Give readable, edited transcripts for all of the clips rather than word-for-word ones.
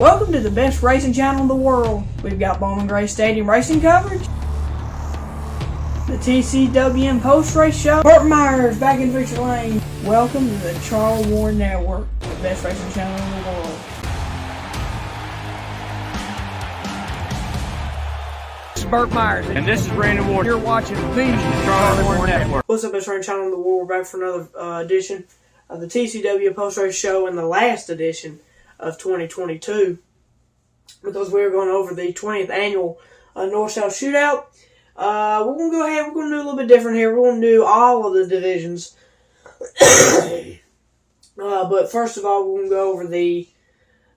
Welcome to the best racing channel in the world. We've got Bowman Gray Stadium racing coverage, the TCWN post-race show, Burt Myers back in Victory Lane. Welcome to the Charles Warren Network, the best racing channel in the world. This is Burt Myers. And this is Brandon Ward. You're watching the Charles Warren Network. What's up, best racing channel in the world? We're back for another edition of the TCW post-race show and the last edition of 2022, because we're going over the 20th annual North-South Shootout. We're going to go ahead, we're going to do a little bit different here. We're going to do all of the divisions. But first of all, we're going to go over the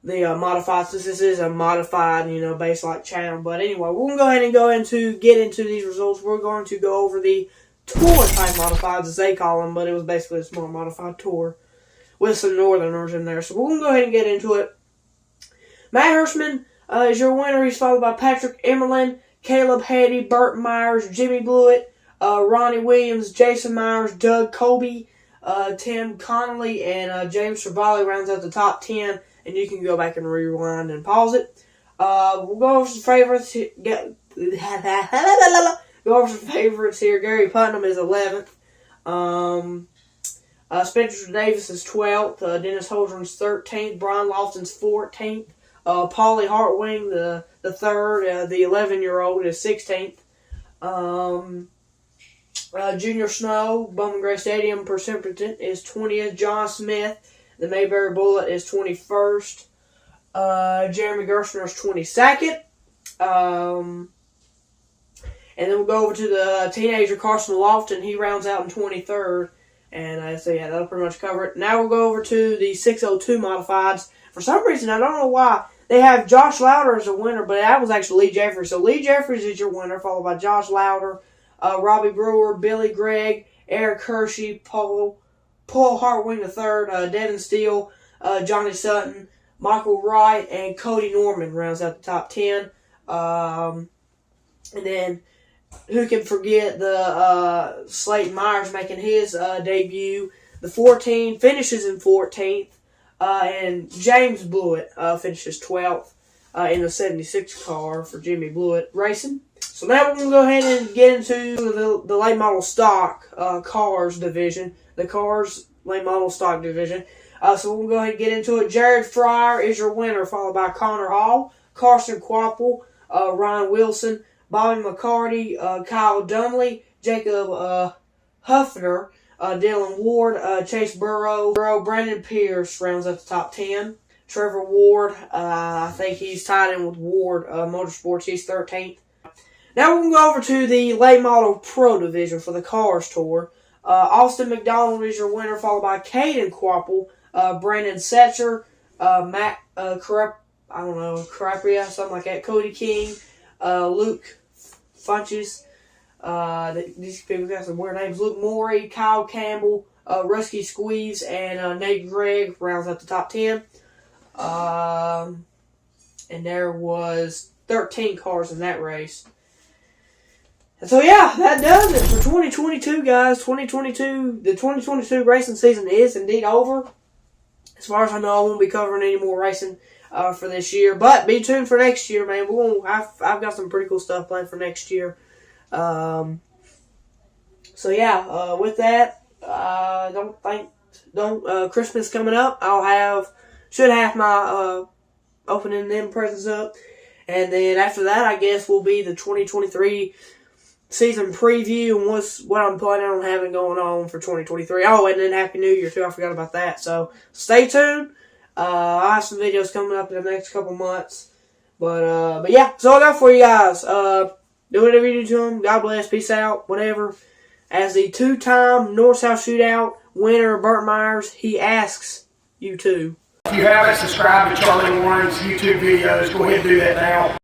modified, since this is a modified, base-like channel. But anyway, we're going to go ahead and get into these results. We're going to go over the tour-type modifieds, as they call them, but it was basically a small modified tour with some Northerners in there. So we're going to go ahead and get into it. Matt Hirschman is your winner. He's followed by Patrick Emmerlin, Caleb Hattie, Burt Myers, Jimmy Blewett, Ronnie Williams, Jason Myers, Doug Colby, Tim Connolly, and James Cervalli rounds out the top 10. And you can go back and rewind and pause it. We'll go over some favorites. Go over some favorites here. Gary Putnam is 11th. Spencer Davis is 12th. Dennis Holdren's 13th. Brian Lofton's 14th. Paulie Hartwing, the third, the 11-year-old, is 16th. Junior Snow, Bowman Gray Stadium precipitant, is 20th. John Smith, the Mayberry Bullet, is 21st. Jeremy Gerstner is 22nd. And then we'll go over to the teenager Carson Lofton. He rounds out in 23rd. And so, yeah, that'll pretty much cover it. Now we'll go over to the 602 modifieds. For some reason, I don't know why, they have Josh Louder as a winner, but that was actually Lee Jeffries. So Lee Jeffries is your winner, followed by Josh Louder, Robbie Brewer, Billy Gregg, Eric Hershey, Paul Hartwing III, Devin Steele, Johnny Sutton, Michael Wright, and Cody Norman rounds out the top 10. And then, who can forget the Slayton Myers making his debut. The 14 finishes in 14th. And James Blewett finishes 12th in the 76 car for Jimmy Blewett Racing. So now we're going to go ahead and get into the late model stock cars division. The cars late model stock division. So we'll go ahead and get into it. Jared Fryer is your winner, followed by Connor Hall, Carson Quapple, Ryan Wilson, Bobby McCarty, Kyle Dunley, Jacob Huffner, Dylan Ward, Chase Burrow, Brandon Pierce rounds up the top 10. Trevor Ward, I think he's tied in with Ward Motorsports. He's 13th. Now we're going to go over to the late model pro division for the Cars Tour. Austin McDonald is your winner, followed by Caden Quapple, Brandon Setzer, Matt Carapria, something like that, Cody King, Luke Funches. These people got some weird names. Luke Morey, Kyle Campbell, Rusky Squeeze, and Nate Gregg rounds up the top 10. And there was 13 cars in that race. And so, yeah, that does it for 2022, guys. The 2022 racing season is indeed over. As far as I know, I won't be covering any more racing for this year. But be tuned for next year, man. I've got some pretty cool stuff planned for next year. So yeah, with that, Christmas coming up, should have my, opening them presents up, and then after that, I guess will be the 2023 season preview, and what I'm planning on having going on for 2023. Oh, and then Happy New Year too, I forgot about that, so stay tuned. I'll have some videos coming up in the next couple months, but yeah, that's all I got for you guys. Do whatever you do to them. God bless. Peace out. Whatever. As the two-time North-South Shootout winner, Burt Myers, he asks you to. If you haven't subscribed to Charlie Warren's YouTube videos, go ahead and do that now.